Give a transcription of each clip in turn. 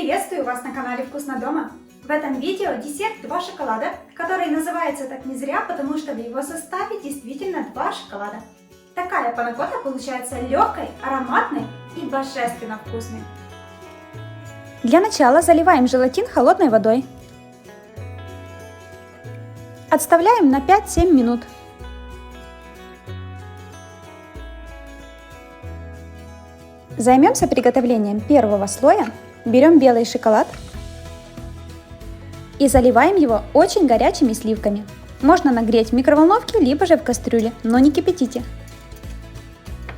Приветствую вас на канале Вкусно дома. В этом видео десерт 2 шоколада, который называется так не зря, потому что в его составе действительно 2 шоколада. Такая панакота получается легкой, ароматной и божественно вкусной. Для начала заливаем желатин холодной водой. Отставляем на 5-7 минут. Займемся приготовлением первого слоя. Берем белый шоколад и заливаем его очень горячими сливками. Можно нагреть в микроволновке, либо же в кастрюле, но не кипятите.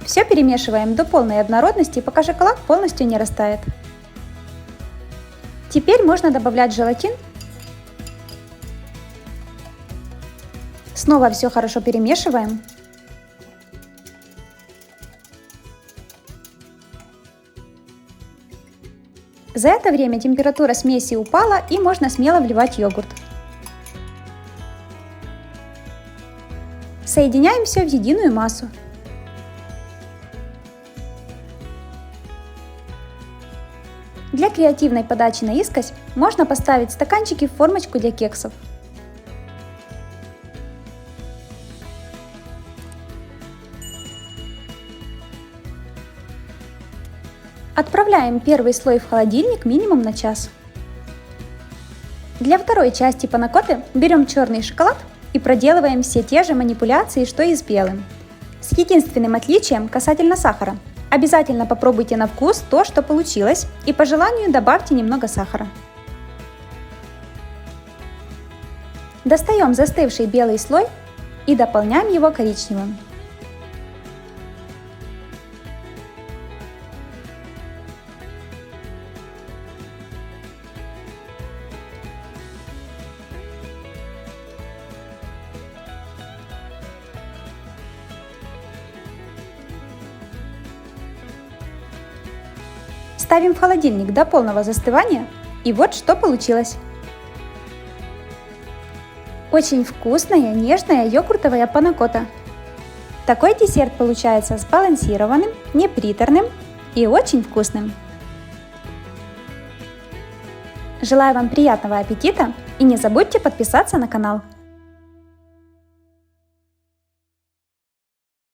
Все перемешиваем до полной однородности, пока шоколад полностью не растает. Теперь можно добавлять желатин. Снова все хорошо перемешиваем. За это время температура смеси упала и можно смело вливать йогурт. Соединяем все в единую массу. Для креативной подачи наискось можно поставить стаканчики в формочку для кексов. Отправляем первый слой в холодильник минимум на час. Для второй части панакоты берем черный шоколад и проделываем все те же манипуляции, что и с белым. С единственным отличием касательно сахара. Обязательно попробуйте на вкус то, что получилось, и по желанию добавьте немного сахара. Достаем застывший белый слой и дополняем его коричневым. Ставим в холодильник до полного застывания, и вот что получилось. Очень вкусная, нежная йогуртовая панакота. Такой десерт получается сбалансированным, неприторным и очень вкусным. Желаю вам приятного аппетита и не забудьте подписаться на канал.